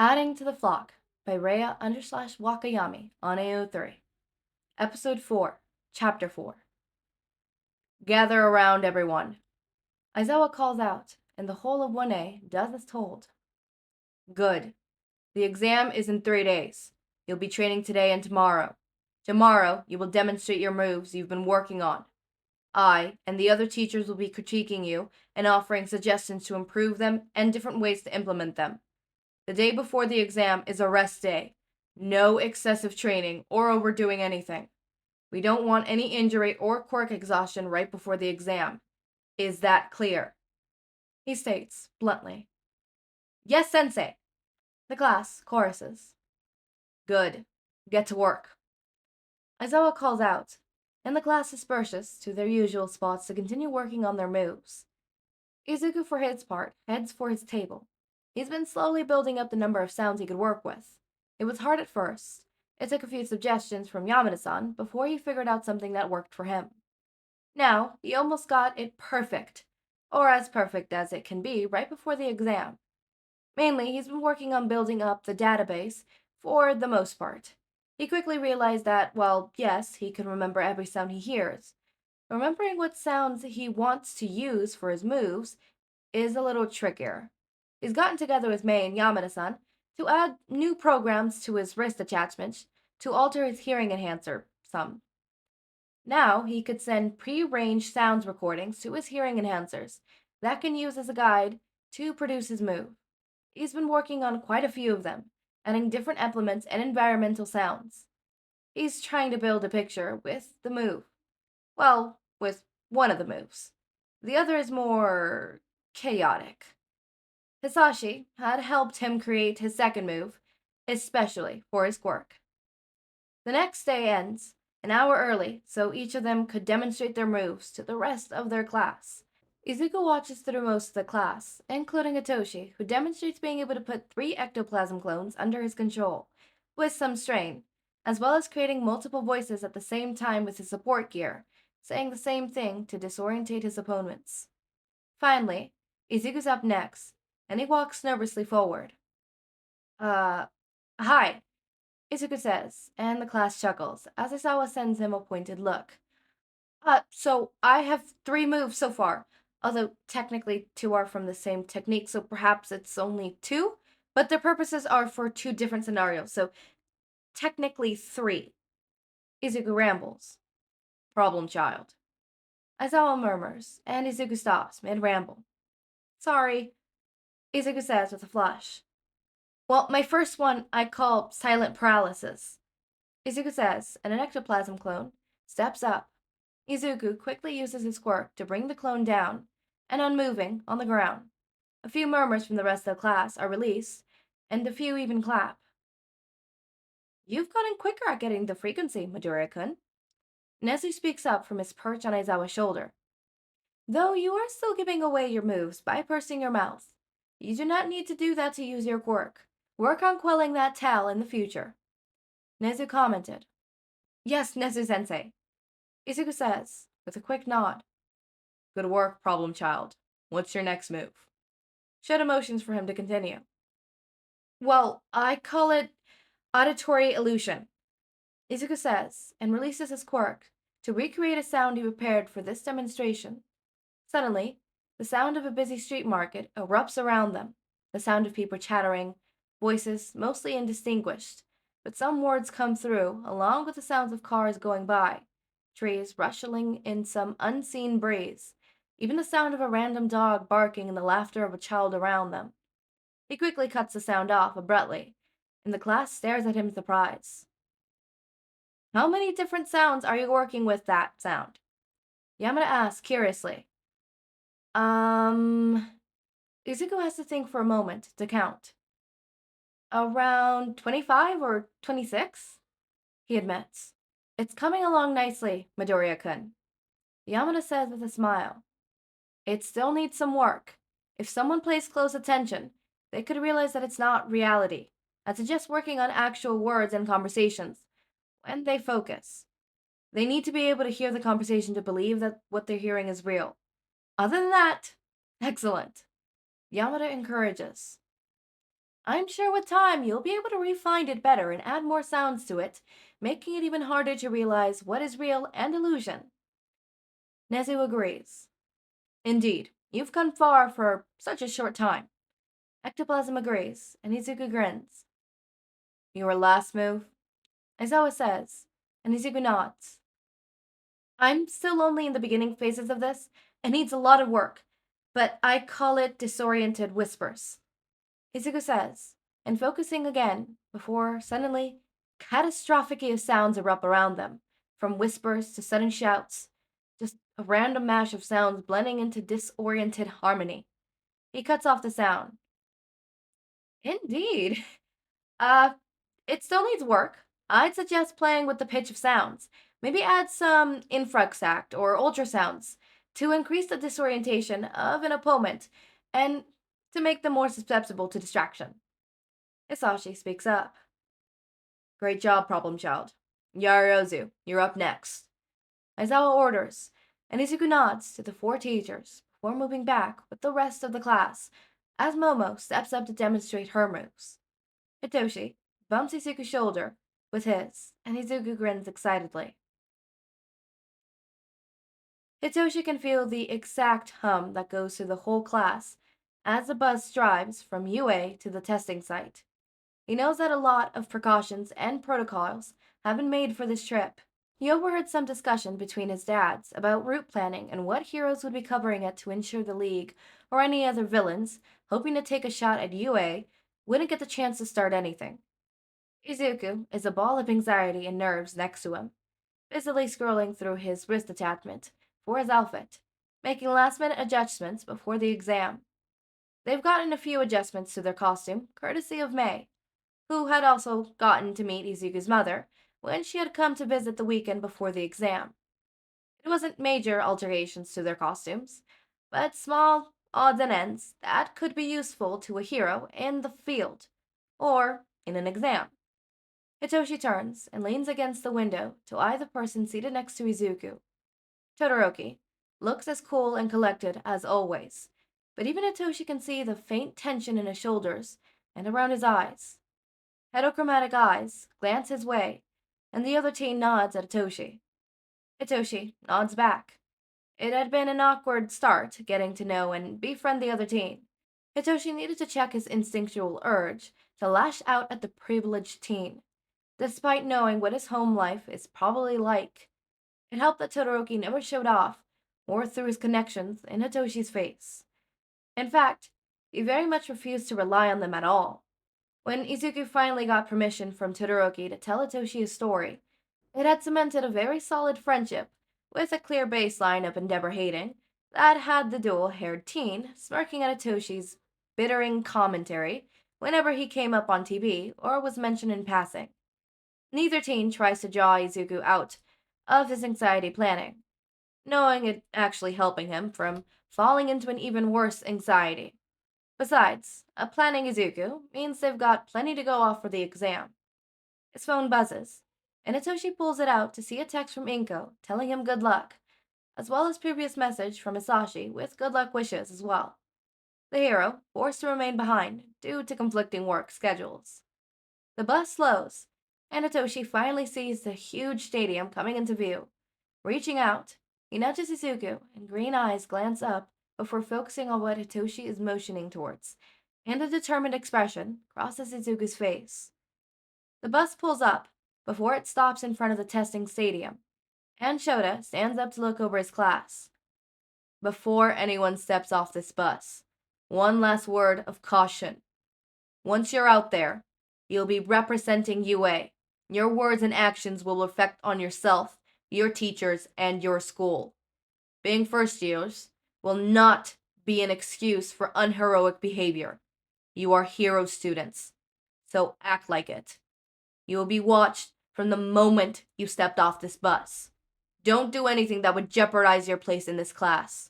Adding to the Flock by Rhea_Wakayami on AO3. Episode 4, Chapter 4. Gather around, everyone. Aizawa calls out, and the whole of 1A does as told. Good. The exam is in 3 days. You'll be training today and tomorrow. Tomorrow, you will demonstrate your moves you've been working on. I and the other teachers will be critiquing you and offering suggestions to improve them and different ways to implement them. The day before the exam is a rest day. No excessive training or overdoing anything. We don't want any injury or quirk exhaustion right before the exam. Is that clear? He states, bluntly. Yes, sensei. The class choruses. Good. Get to work. Aizawa calls out, and the class disperses to their usual spots to continue working on their moves. Izuku, for his part, heads for his table. He's been slowly building up the number of sounds he could work with. It was hard at first. It took a few suggestions from Yamada-san before he figured out something that worked for him. Now, he almost got it perfect, or as perfect as it can be right before the exam. Mainly, he's been working on building up the database for the most part. He quickly realized that, well, yes, he can remember every sound he hears. Remembering what sounds he wants to use for his moves is a little trickier. He's gotten together with Mei and Yamada-san to add new programs to his wrist attachments to alter his hearing enhancer some. Now he could send pre-arranged sounds recordings to his hearing enhancers that can use as a guide to produce his move. He's been working on quite a few of them, adding different implements and environmental sounds. He's trying to build a picture with the move. Well, with one of the moves. The other is more chaotic. Hisashi had helped him create his second move, especially for his quirk. The next day ends an hour early, so each of them could demonstrate their moves to the rest of their class. Izuku watches through most of the class, including Hitoshi, who demonstrates being able to put 3 ectoplasm clones under his control, with some strain, as well as creating multiple voices at the same time with his support gear, saying the same thing to disorientate his opponents. Finally, Izuku's up next, and he walks nervously forward. Hi, Izuku says, and the class chuckles as Isawa sends him a pointed look. So I have 3 moves so far, although technically 2 are from the same technique, so perhaps it's only 2, but their purposes are for 2 different scenarios, so technically 3. Izuku rambles. Problem child. Aizawa murmurs, and Izuku stops mid-ramble. Sorry, Izuku says with a flush. Well, my first one I call silent paralysis, Izuku says, and an ectoplasm clone steps up. Izuku quickly uses his quirk to bring the clone down and unmoving on the ground. A few murmurs from the rest of the class are released, and a few even clap. You've gotten quicker at getting the frequency, Midoriya-kun. Nezu speaks up from his perch on Aizawa's shoulder. Though you are still giving away your moves by pursing your mouth. You do not need to do that to use your quirk. Work on quelling that tell in the future. Nezu commented. Yes, Nezu-sensei, Izuku says, with a quick nod. Good work, problem child. What's your next move? Showed emotions for him to continue. Well, I call it auditory illusion, Izuku says, and releases his quirk to recreate a sound he prepared for this demonstration. Suddenly, the sound of a busy street market erupts around them, the sound of people chattering, voices mostly indistinguished, but some words come through, along with the sounds of cars going by, trees rustling in some unseen breeze, even the sound of a random dog barking and the laughter of a child around them. He quickly cuts the sound off abruptly, and the class stares at him in surprise. How many different sounds are you working with that sound? Yamada asks curiously. Izuku has to think for a moment to count. Around 25 or 26? He admits. It's coming along nicely, Midoriya-kun, Yamada says with a smile. It still needs some work. If someone pays close attention, they could realize that it's not reality, and suggest working on actual words and conversations when they focus. They need to be able to hear the conversation to believe that what they're hearing is real. Other than that, excellent, Yamada encourages. I'm sure with time you'll be able to refine it better and add more sounds to it, making it even harder to realize what is real and illusion. Nezu agrees. Indeed, you've come far for such a short time. Ectoplasm agrees, and Izuku grins. Your last move? Aizawa says, and Izuku nods. I'm still only in the beginning phases of this. It needs a lot of work, but I call it disoriented whispers. Izuku says, and focusing again, before suddenly, catastrophic sounds erupt around them, from whispers to sudden shouts, just a random mash of sounds blending into disoriented harmony. He cuts off the sound. Indeed. Uh, it still needs work. I'd suggest playing with the pitch of sounds. Maybe add some infraxact or ultrasounds to increase the disorientation of an opponent and to make them more susceptible to distraction. Hisashi speaks up. Great job, problem child. Yarozu, you're up next. Aizawa orders, and Izuku nods to the four teachers before moving back with the rest of the class as Momo steps up to demonstrate her moves. Hitoshi bumps Izuku's shoulder with his, and Izuku grins excitedly. Hitoshi can feel the exact hum that goes through the whole class as the bus drives from UA to the testing site. He knows that a lot of precautions and protocols have been made for this trip. He overheard some discussion between his dads about route planning and what heroes would be covering it to ensure the League or any other villains hoping to take a shot at UA wouldn't get the chance to start anything. Izuku is a ball of anxiety and nerves next to him, busily scrolling through his wrist attachment for his outfit, making last-minute adjustments before the exam. They've gotten a few adjustments to their costume, courtesy of May, who had also gotten to meet Izuku's mother when she had come to visit the weekend before the exam. It wasn't major alterations to their costumes, but small odds and ends that could be useful to a hero in the field or in an exam. Hitoshi turns and leans against the window to eye the person seated next to Izuku. Todoroki looks as cool and collected as always, but even Hitoshi can see the faint tension in his shoulders and around his eyes. Heterochromatic eyes glance his way, and the other teen nods at Hitoshi. Hitoshi nods back. It had been an awkward start getting to know and befriend the other teen. Hitoshi needed to check his instinctual urge to lash out at the privileged teen, despite knowing what his home life is probably like. It helped that Todoroki never showed off or threw his connections in Hitoshi's face. In fact, he very much refused to rely on them at all. When Izuku finally got permission from Todoroki to tell Hitoshi his story, it had cemented a very solid friendship with a clear baseline of endeavor hating that had the dual-haired teen smirking at Hitoshi's bittering commentary whenever he came up on TV or was mentioned in passing. Neither teen tries to draw Izuku out of his anxiety planning, knowing it actually helping him from falling into an even worse anxiety. Besides, planning Izuku means they've got plenty to go off for the exam. His phone buzzes, and Hitoshi pulls it out to see a text from Inko telling him good luck, as well as previous message from Hisashi with good luck wishes as well. The hero forced to remain behind due to conflicting work schedules. The bus slows, and Hitoshi finally sees the huge stadium coming into view. Reaching out, he nudges Izuku, and green eyes glance up before focusing on what Hitoshi is motioning towards, and a determined expression crosses Izuku's face. The bus pulls up before it stops in front of the testing stadium, and Shota stands up to look over his class. Before anyone steps off this bus, one last word of caution. Once you're out there, you'll be representing UA. Your words and actions will affect on yourself, your teachers, and your school. Being first years will not be an excuse for unheroic behavior. You are hero students, so act like it. You will be watched from the moment you stepped off this bus. Don't do anything that would jeopardize your place in this class.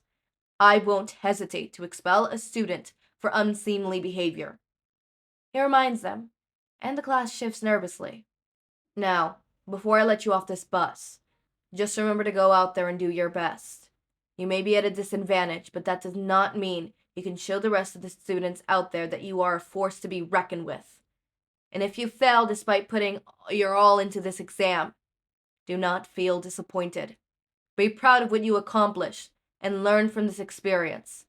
I won't hesitate to expel a student for unseemly behavior. He reminds them, and the class shifts nervously. Now, before I let you off this bus, just remember to go out there and do your best. You may be at a disadvantage, but that does not mean you can show the rest of the students out there that you are a force to be reckoned with. And if you fail despite putting your all into this exam, do not feel disappointed. Be proud of what you accomplished and learn from this experience.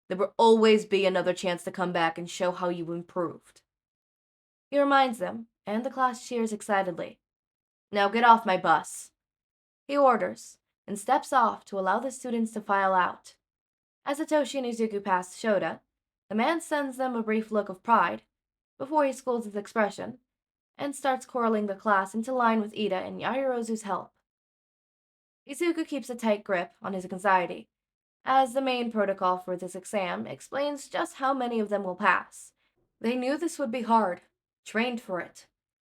There will always be another chance to come back and show how you improved. He reminds them, and the class cheers excitedly. Now get off my bus, he orders, and steps off to allow the students to file out. As Hitoshi and Izuku pass Shoda, the man sends them a brief look of pride, before he schools his expression, and starts corralling the class into line with Ida and Yairozu's help. Izuku keeps a tight grip on his anxiety, as the main protocol for this exam explains just how many of them will pass. They knew this would be hard, trained for it.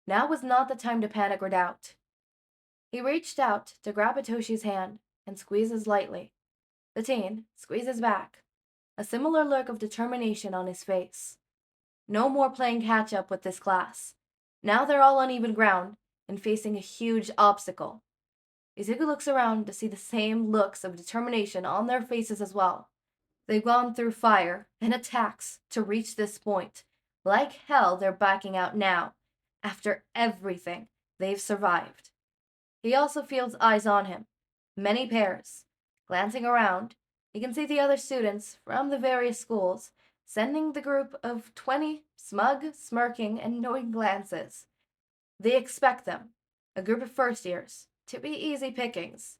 Now was not the time to panic or doubt. He reached out to grab Hitoshi's hand and squeezes lightly. The teen squeezes back, a similar look of determination on his face. No more playing catch-up with this class. Now they're all on even ground and facing a huge obstacle. Izuku looks around to see the same looks of determination on their faces as well. They've gone through fire and attacks to reach this point. Like hell, they're backing out now, after everything they've survived. He also feels eyes on him, many pairs. Glancing around, he can see the other students from the various schools, sending the group of 20 smug, smirking, and knowing glances. They expect them, a group of first years, to be easy pickings.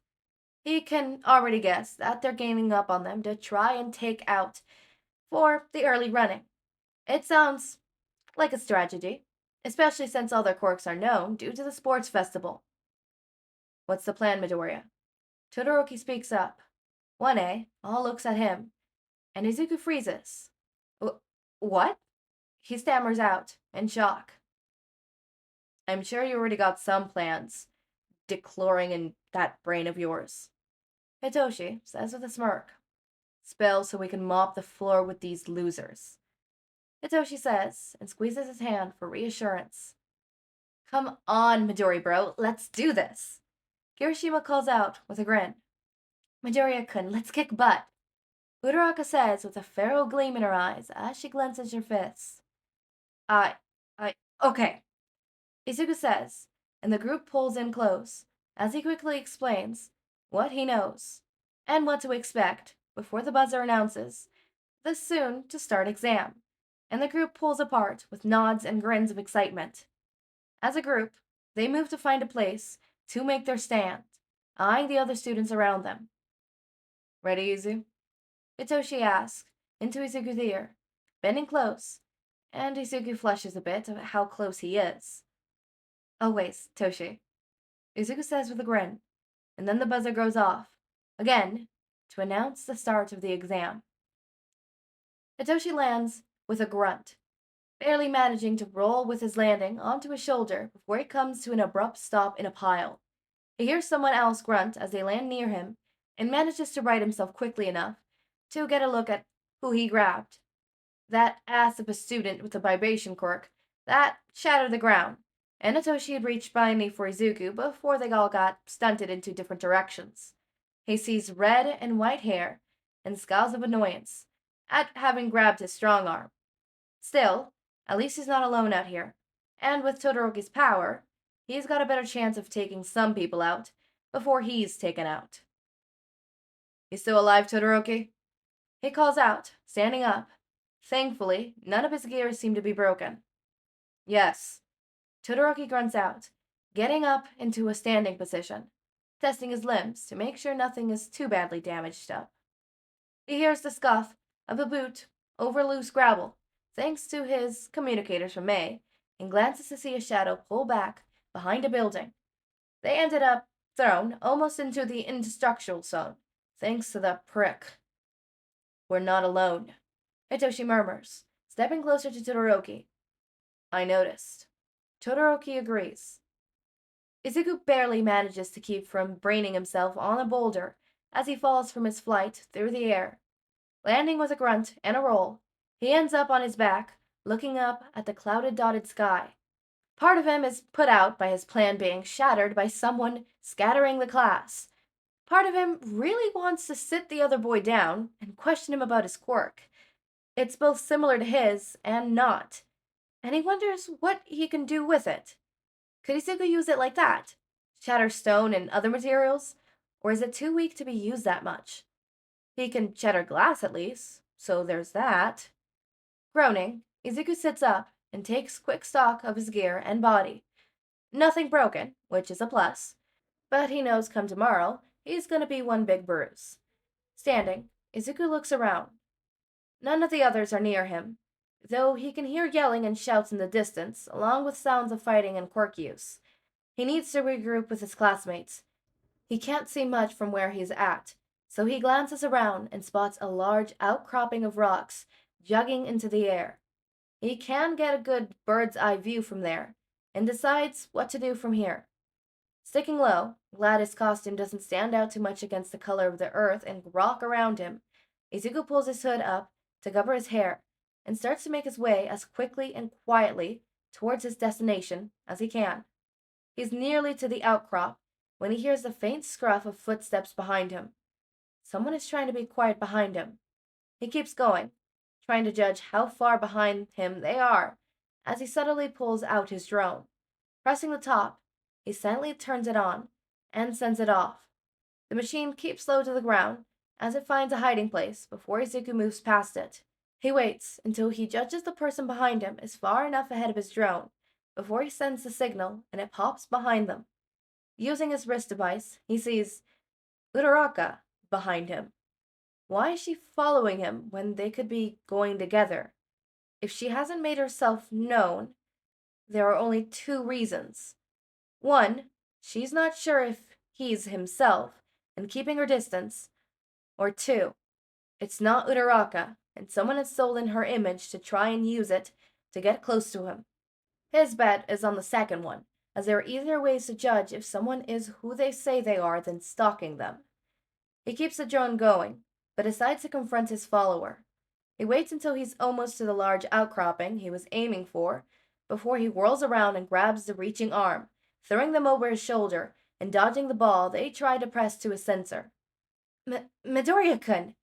He can already guess that they're ganging up on them to try and take out for the early running. It sounds like a strategy, especially since all their quirks are known due to the sports festival. What's the plan, Midoriya? Todoroki speaks up. 1A all looks at him, and Izuku freezes. What? He stammers out, in shock. I'm sure you already got some plans, decloring in that brain of yours. Hitoshi says with a smirk. Spell so we can mop the floor with these losers. Hitoshi says, and squeezes his hand for reassurance. Come on, Midori bro, let's do this. Kirishima calls out with a grin. Midoriya-kun, let's kick butt. Uraraka says with a feral gleam in her eyes as she clenches her fists. Okay. Izuku says, and the group pulls in close, as he quickly explains what he knows, and what to expect before the buzzer announces the soon-to-start exam, and the group pulls apart with nods and grins of excitement. As a group, they move to find a place to make their stand, eyeing the other students around them. Ready, Izu? Hitoshi asks, into Izuku's ear, bending close, and Izuku flushes a bit of how close he is. Always, Toshi, Izuku says with a grin, and then the buzzer goes off, again, to announce the start of the exam. Hitoshi lands with a grunt, barely managing to roll with his landing onto his shoulder before he comes to an abrupt stop in a pile. He hears someone else grunt as they land near him, and manages to right himself quickly enough to get a look at who he grabbed. That ass of a student with a vibration quirk that shattered the ground, and Hitoshi had reached finally for Izuku before they all got stunted into different directions. He sees red and white hair and scowls of annoyance at having grabbed his strong arm. Still, at least he's not alone out here, and with Todoroki's power, he's got a better chance of taking some people out before he's taken out. You still alive, Todoroki? He calls out, standing up. Thankfully, none of his gears seem to be broken. Yes. Todoroki grunts out, getting up into a standing position, testing his limbs to make sure nothing is too badly damaged up. He hears the scuff of a boot over loose gravel, thanks to his communicators from May, and glances to see a shadow pull back behind a building. They ended up thrown almost into the indestructible zone, thanks to that prick. We're not alone, Hitoshi murmurs, stepping closer to Todoroki. I noticed. Todoroki agrees. Izuku barely manages to keep from braining himself on a boulder as he falls from his flight through the air. Landing with a grunt and a roll, he ends up on his back, looking up at the clouded dotted sky. Part of him is put out by his plan being shattered by someone scattering the class. Part of him really wants to sit the other boy down and question him about his quirk, It's both similar to his and not, and he wonders what he can do with it. Could Izuku use it like that? Shatter stone and other materials? Or is it too weak to be used that much? He can shatter glass at least, so there's that. Groaning, Izuku sits up and takes quick stock of his gear and body. Nothing broken, which is a plus, but he knows come tomorrow he's gonna be one big bruise. Standing, Izuku looks around. None of the others are near him, though he can hear yelling and shouts in the distance, along with sounds of fighting and quirk use. He needs to regroup with his classmates. He can't see much from where he's at, so he glances around and spots a large outcropping of rocks jugging into the air. He can get a good bird's eye view from there, and decides what to do from here. Sticking low, glad his costume doesn't stand out too much against the color of the earth and rock around him, Izuku pulls his hood up to cover his hair and starts to make his way as quickly and quietly towards his destination as he can. He's nearly to the outcrop when he hears the faint scruff of footsteps behind him. Someone is trying to be quiet behind him. He keeps going, trying to judge how far behind him they are, as he subtly pulls out his drone. Pressing the top, he silently turns it on and sends it off. The machine keeps low to the ground as it finds a hiding place before Izuku moves past it. He waits until he judges the person behind him is far enough ahead of his drone before he sends the signal and it pops behind them. Using his wrist device, he sees Uraraka behind him. Why is she following him when they could be going together? If she hasn't made herself known, there are only two reasons. One, she's not sure if he's himself and keeping her distance. Or two, it's not Uraraka and someone has stolen her image to try and use it to get close to him. His bet is on the second one, as there are easier ways to judge if someone is who they say they are than stalking them. He keeps the drone going, but decides to confront his follower. He waits until he's almost to the large outcropping he was aiming for, before he whirls around and grabs the reaching arm, throwing them over his shoulder and dodging the ball they try to press to his sensor. Midoriya-kun!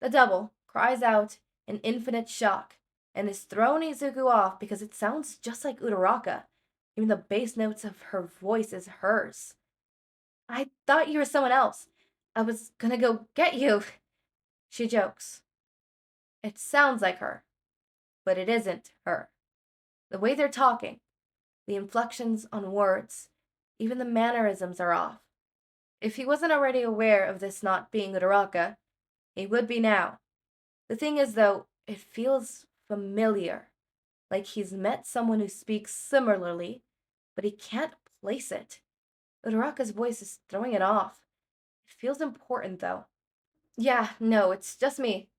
The double cries out in infinite shock and is thrown Izuku off because it sounds just like Uraraka. Even the bass notes of her voice is hers. I thought you were someone else. I was gonna go get you. She jokes. It sounds like her, but it isn't her. The way they're talking, the inflections on words, even the mannerisms are off. If he wasn't already aware of this not being Uraraka, he would be now. The thing is, though, it feels familiar, like he's met someone who speaks similarly, but he can't place it. Uraraka's voice is throwing it off. It feels important, though. Yeah, no, it's just me,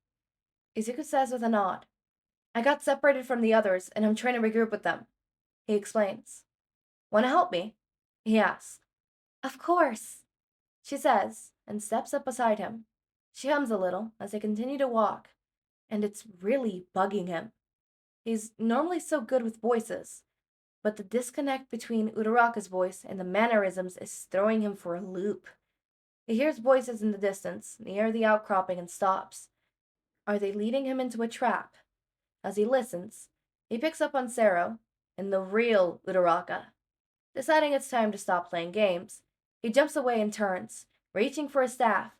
Izuku says with a nod. I got separated from the others, and I'm trying to regroup with them, he explains. Want to help me? He asks. Of course, she says, and steps up beside him. She hums a little as they continue to walk, and it's really bugging him. He's normally so good with voices, but the disconnect between Uraraka's voice and the mannerisms is throwing him for a loop. He hears voices in the distance, near the outcropping, and stops. Are they leading him into a trap? As he listens, he picks up on Sero and the real Uraraka. Deciding it's time to stop playing games, he jumps away and turns, reaching for his staff.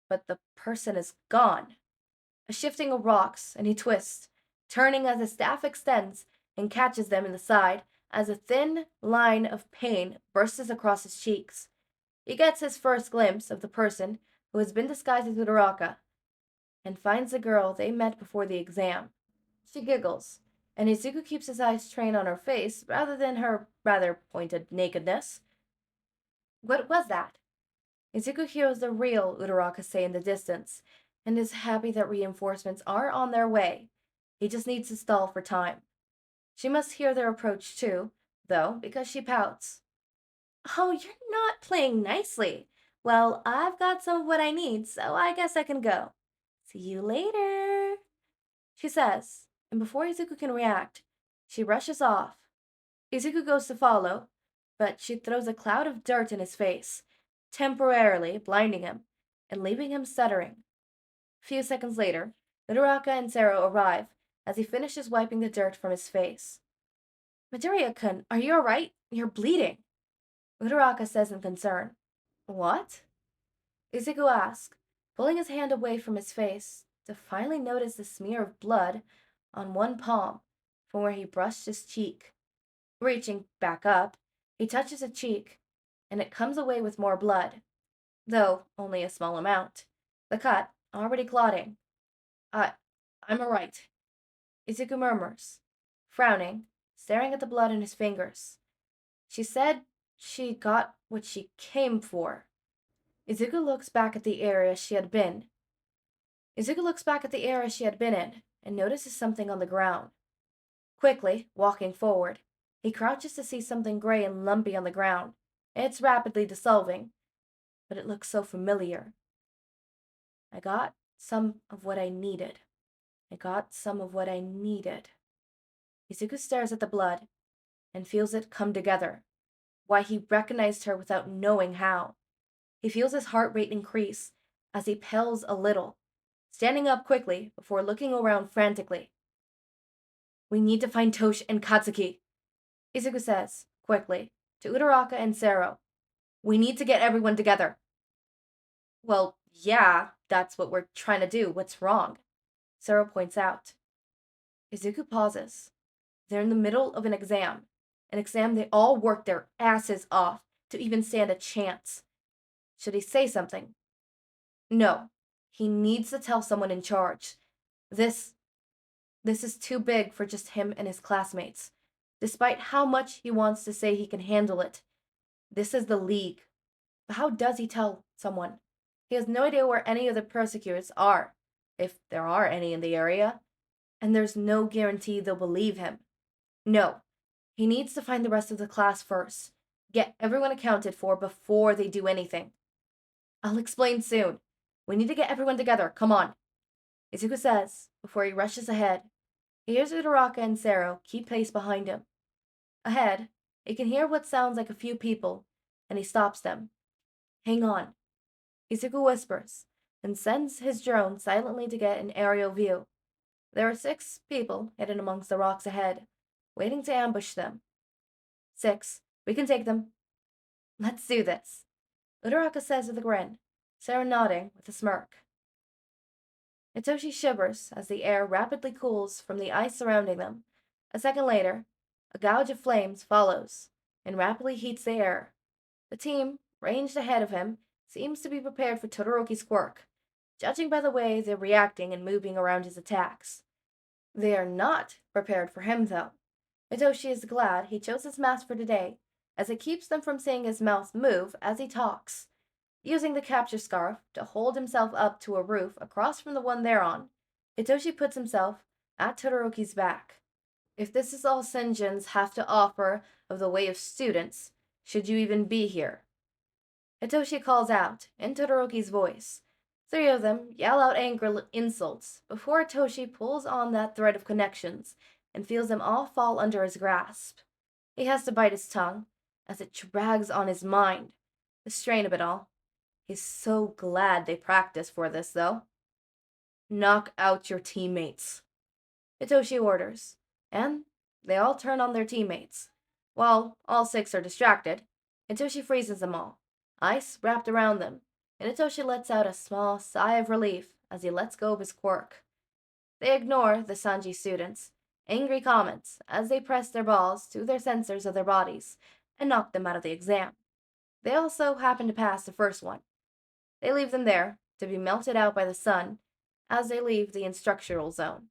But the person is gone. A shifting of rocks, and he twists, turning as his staff extends and catches them in the side as a thin line of pain bursts across his cheeks. He gets his first glimpse of the person who has been disguised as Uraraka, and finds the girl they met before the exam. She giggles, and Izuku keeps his eyes trained on her face rather than her rather pointed nakedness. What was that? Izuku hears the real Uraraka say in the distance, and is happy that reinforcements are on their way. He just needs to stall for time. She must hear their approach too, though, because she pouts. Oh, you're not playing nicely. Well, I've got some of what I need, so I guess I can go. See you later, she says, and before Izuku can react, she rushes off. Izuku goes to follow, but she throws a cloud of dirt in his face, temporarily blinding him and leaving him stuttering. A few seconds later, Uraraka and Sero arrive as he finishes wiping the dirt from his face. Midoriya-kun, are you alright? You're bleeding. Uraraka says in concern. What? Izuku asks, pulling his hand away from his face to finally notice the smear of blood on one palm from where he brushed his cheek. Reaching back up, he touches a cheek, and it comes away with more blood, though only a small amount. The cut already clotting. I'm alright, Izuku murmurs, frowning, staring at the blood in his fingers. She said she got what she came for. Izuku looks back at the area she had been. In and notices something on the ground. Quickly, walking forward, he crouches to see something gray and lumpy on the ground. It's rapidly dissolving, but it looks so familiar. I got some of what I needed. Izuku stares at the blood and feels it come together. Why he recognized her without knowing how. He feels his heart rate increase as he pales a little, standing up quickly before looking around frantically. We need to find Toshi and Katsuki, Izuku says, quickly, to Uraraka and Sero. We need to get everyone together. Well, yeah, that's what we're trying to do. What's wrong? Sero points out. Izuku pauses. They're in the middle of an exam they all worked their asses off to even stand a chance. Should he say something? No. He needs to tell someone in charge. This is too big for just him and his classmates. Despite how much he wants to say he can handle it. This is the league. But how does he tell someone? He has no idea where any of the persecutors are, if there are any in the area, and there's no guarantee they'll believe him. No, he needs to find the rest of the class first. Get everyone accounted for before they do anything. I'll explain soon. We need to get everyone together. Come on, Izuku says before he rushes ahead. He hears Uraraka and Sero keep pace behind him. Ahead, he can hear what sounds like a few people, and he stops them. Hang on, Izuku whispers, and sends his drone silently to get an aerial view. There are 6 people hidden amongst the rocks ahead, waiting to ambush them. 6. We can take them. Let's do this, Uraraka says with a grin, Sero nodding with a smirk. Hitoshi shivers as the air rapidly cools from the ice surrounding them. A second later, a gouge of flames follows and rapidly heats the air. The team, ranged ahead of him, seems to be prepared for Todoroki's quirk, judging by the way they're reacting and moving around his attacks. They are not prepared for him, though. Hitoshi is glad he chose his mask for today, as it keeps them from seeing his mouth move as he talks. Using the capture scarf to hold himself up to a roof across from the one they're on, Hitoshi puts himself at Todoroki's back. If this is all Senjins have to offer of the way of students, should you even be here? Hitoshi calls out, in Todoroki's voice. 3 of them yell out angry insults before Hitoshi pulls on that thread of connections and feels them all fall under his grasp. He has to bite his tongue as it drags on his mind, the strain of it all. He's so glad they practiced for this, though. Knock out your teammates, Hitoshi orders, and they all turn on their teammates. While all 6 are distracted, Hitoshi freezes them all, ice wrapped around them, and Hitoshi lets out a small sigh of relief as he lets go of his quirk. They ignore the Sanji students' angry comments as they press their balls to their sensors of their bodies and knock them out of the exam. They also happen to pass the first one. They leave them there to be melted out by the sun as they leave the instructional zone.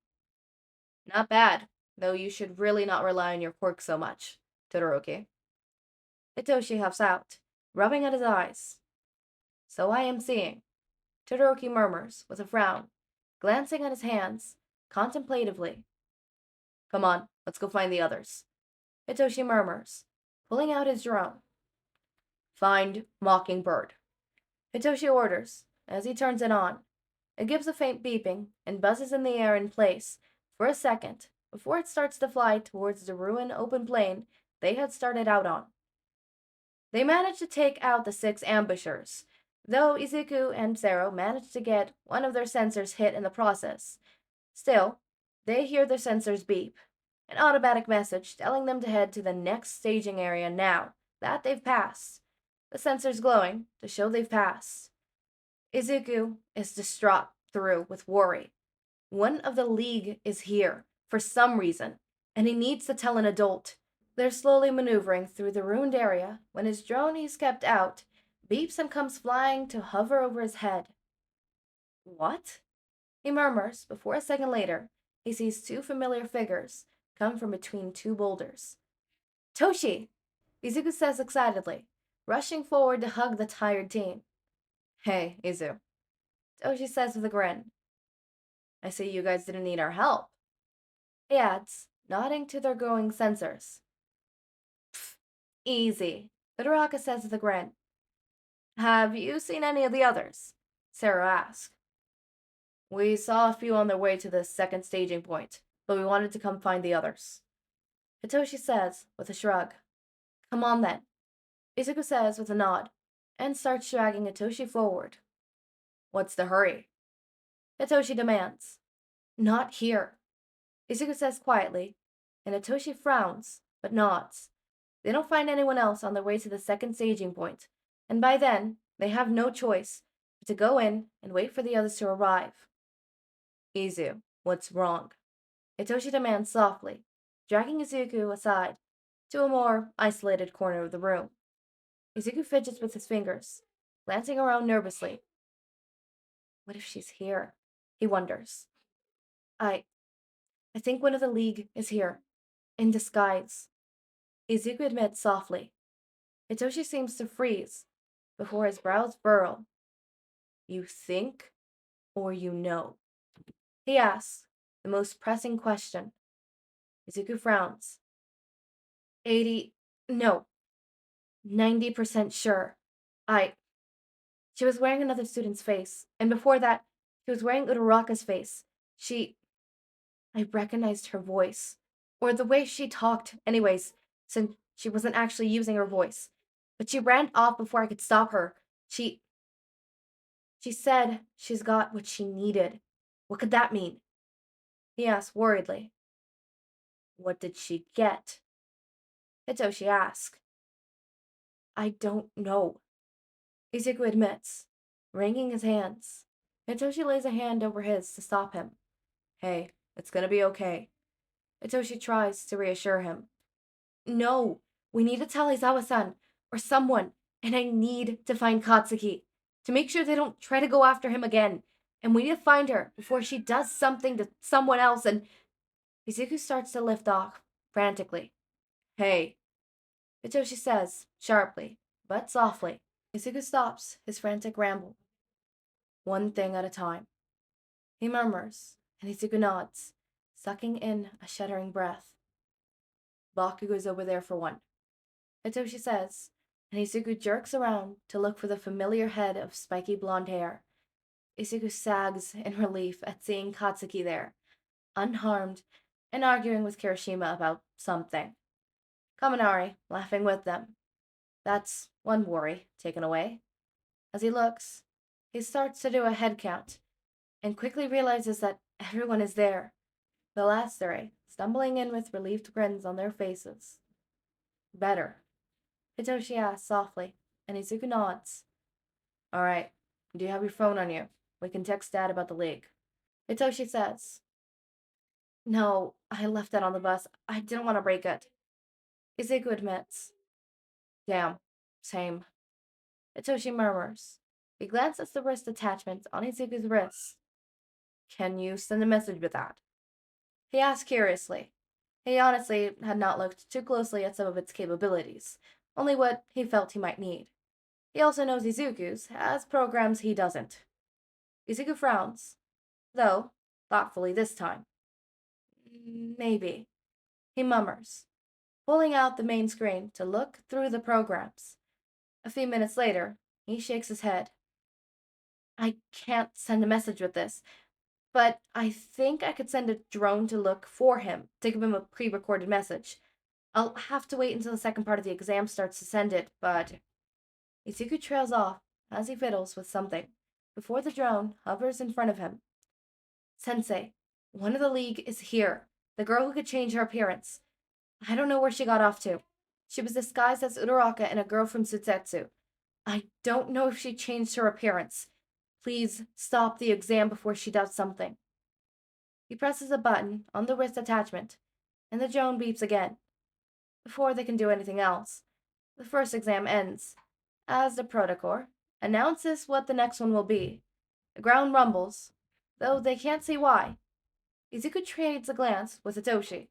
Not bad, though you should really not rely on your quirk so much, Todoroki. Hitoshi huffs out, rubbing at his eyes. So I am seeing, Todoroki murmurs with a frown, glancing at his hands contemplatively. Come on, let's go find the others, Hitoshi murmurs, pulling out his drone. Find Mockingbird, Hitoshi orders as he turns it on. It gives a faint beeping and buzzes in the air in place for a second before it starts to fly towards the ruined open plain they had started out on. They manage to take out the 6 ambushers, though Izuku and Sero manage to get one of their sensors hit in the process, Still, they hear their sensors beep, an automatic message telling them to head to the next staging area now that they've passed. The sensors glowing to show they've passed. Izuku is distraught through with worry. One of the League is here, for some reason, and he needs to tell an adult. They're slowly maneuvering through the ruined area when his drone he's kept out beeps and comes flying to hover over his head. What? He murmurs before a second later he sees two familiar figures come from between two boulders. Toshi! Izuku says excitedly, rushing forward to hug the tired team. Hey, Izu. Toshi says with a grin. I see you guys didn't need our help. He adds, nodding to their growing sensors. Pfft, easy, Todoraka says with a grin. Have you seen any of the others? Sarah asks. We saw a few on their way to the second staging point, but we wanted to come find the others. Hitoshi says with a shrug. Come on then. Izuku says with a nod, and starts dragging Hitoshi forward. What's the hurry? Hitoshi demands. Not here. Izuku says quietly, and Hitoshi frowns, but nods. They don't find anyone else on their way to the second staging point, and by then, they have no choice but to go in and wait for the others to arrive. Izu, what's wrong? Hitoshi demands softly, dragging Izuku aside to a more isolated corner of the room. Izuku fidgets with his fingers, glancing around nervously. What if she's here? He wonders. I think one of the League is here, in disguise. Izuku admits softly. Hitoshi seems to freeze before his brows furrow. You think, or you know? He asks, the most pressing question. Izuku frowns. 90% sure. She was wearing another student's face, and before that, she was wearing Uraraka's face. I recognized her voice. Or the way she talked, anyways, since she wasn't actually using her voice. But she ran off before I could stop her. She said she's got what she needed. What could that mean? He asked worriedly. What did she get? Hitoshi asked. I don't know. Izuku admits, wringing his hands. Hitoshi lays a hand over his to stop him. Hey, it's gonna be okay. Hitoshi tries to reassure him. No, we need to tell Izawa-san, or someone, and I need to find Katsuki, to make sure they don't try to go after him again, and we need to find her before she does something to someone else, and... Izuku starts to lift off, frantically. Hey, Hitoshi says, sharply, but softly. Izuku stops his frantic ramble. One thing at a time. He murmurs, and Izuku nods, sucking in a shuddering breath. Bakugo's over there for one. Hitoshi says, and Izuku jerks around to look for the familiar head of spiky blonde hair. Izuku sags in relief at seeing Katsuki there, unharmed, and arguing with Kirishima about something. Kaminari laughing with them. That's one worry taken away. As he looks, he starts to do a head count, and quickly realizes that everyone is there. The last three, stumbling in with relieved grins on their faces. Better. Hitoshi asks softly, and Izuku nods. Alright, do you have your phone on you? We can text Dad about the League. Hitoshi says. No, I left it on the bus. I didn't want to break it. Izuku admits. Damn, same. Hitoshi murmurs. He glances at the wrist attachment on Izuku's wrist. Can you send a message with that? He asked curiously. He honestly had not looked too closely at some of its capabilities, only what he felt he might need. He also knows Izuku's has programs he doesn't. Izuku frowns, though thoughtfully this time. Maybe, he murmurs, pulling out the main screen to look through the programs. A few minutes later, he shakes his head. I can't send a message with this, but I think I could send a drone to look for him, to give him a pre-recorded message. I'll have to wait until the second part of the exam starts to send it, but... Izuku trails off as he fiddles with something, before the drone hovers in front of him. Sensei, One of the League is here. The girl who could change her appearance. I don't know where she got off to. She was disguised as Uraraka and a girl from Tsutetsu. I don't know if she changed her appearance. Please stop the exam before she does something. He presses a button on the wrist attachment, and the drone beeps again. Before they can do anything else, the first exam ends, as the Protocore announces what the next one will be. The ground rumbles, though they can't see why. Izuku trades a glance with Hitoshi,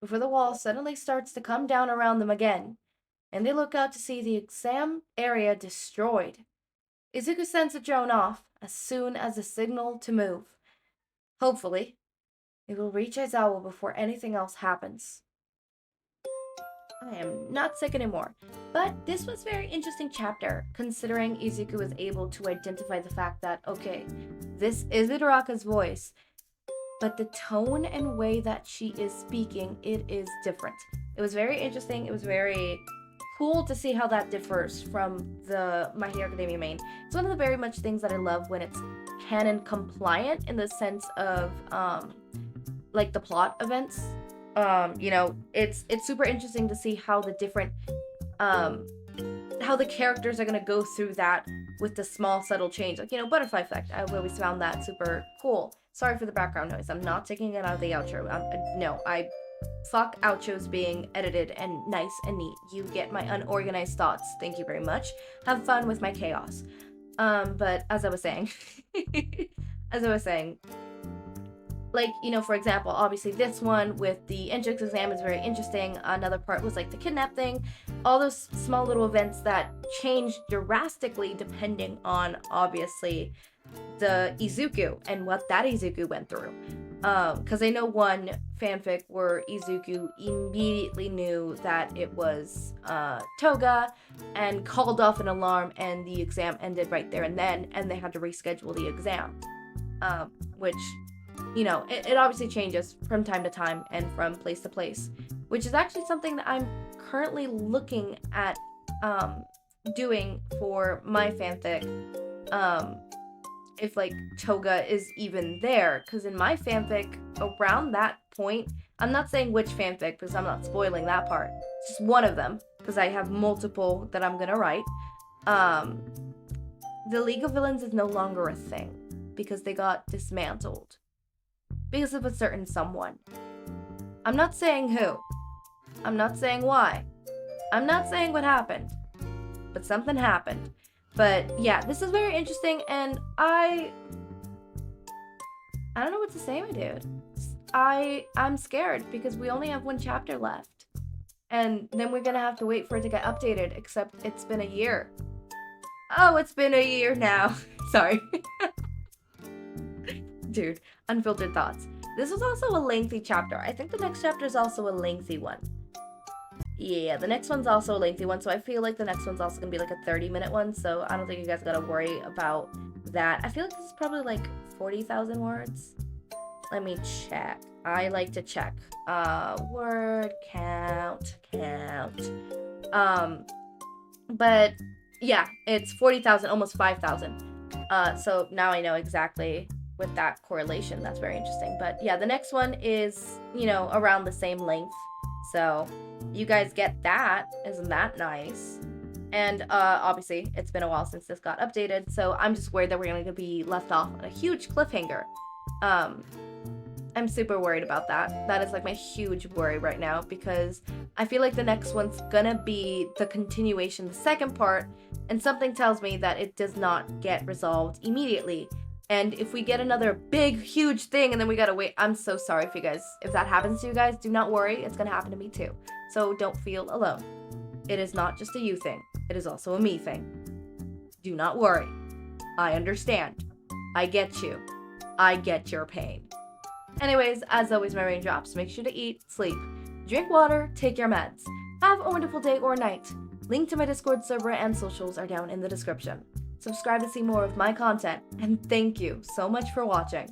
before the wall suddenly starts to come down around them again, and they look out to see the exam area destroyed. Izuku sends the drone off as soon as the signal to move. Hopefully, it will reach Aizawa before anything else happens. I am not sick anymore, but this was a very interesting chapter, considering Izuku was able to identify the fact that, okay, this is Uraraka's voice, but the tone and way that she is speaking, it is different. It was very interesting. It was very cool to see how that differs from the My Hero Academia main. It's one of the very much things that I love when it's canon compliant in the sense of like the plot events. It's super interesting to see how the different how the characters are gonna go through that with the small subtle change, like butterfly effect. I always found that super cool. Sorry for the background noise. I'm not taking it out of the outro. I fuck outros being edited and nice and neat. You get my unorganized thoughts. Thank you very much. Have fun with my chaos. But as I was saying, like, for example, obviously this one with the entrance exam is very interesting. Another part was like the kidnap thing. All those small little events that changed drastically depending on, obviously, the Izuku and what that Izuku went through. Because I know one fanfic where Izuku immediately knew that it was Toga and called off an alarm, and the exam ended right there and then, and they had to reschedule the exam. Which, it obviously changes from time to time and from place to place, which is actually something that I'm currently looking at doing for my fanfic. If like Toga is even there, because in my fanfic around that point, I'm not saying which fanfic because I'm not spoiling that part, it's just one of them because I have multiple that I'm gonna write. The League of Villains is no longer a thing because they got dismantled because of a certain someone. I'm not saying who, I'm not saying why, I'm not saying what happened, but something happened. But yeah, this is very interesting, and I don't know what to say, my dude. I'm scared because we only have one chapter left, and then we're gonna have to wait for it to get updated, except it's been a year. Oh, it's been a year now. Sorry. Dude, unfiltered thoughts. This was also a lengthy chapter. I think the next chapter is also a lengthy one. Yeah, the next one's also a lengthy one, so I feel like the next one's also gonna be like a 30-minute one, so I don't think you guys gotta worry about that. I feel like this is probably like 40,000 words. Let me check. I like to check. Word count. But yeah, it's 40,000, almost 5,000. So now I know exactly with that correlation. That's very interesting. But yeah, the next one is, around the same length. So you guys get that. Isn't that nice? And obviously, it's been a while since this got updated, so I'm just worried that we're going to be left off on a huge cliffhanger. I'm super worried about that. That is like my huge worry right now, because I feel like the next one's gonna be the continuation, the second part, and something tells me that it does not get resolved immediately. And if we get another big, huge thing and then we gotta wait, I'm so sorry if that happens to you guys. Do not worry, it's gonna happen to me too. So don't feel alone. It is not just a you thing, it is also a me thing. Do not worry. I understand. I get you. I get your pain. Anyways, as always, my raindrops, make sure to eat, sleep, drink water, take your meds. Have a wonderful day or night. Link to my Discord server and socials are down in the description. Subscribe to see more of my content, and thank you so much for watching.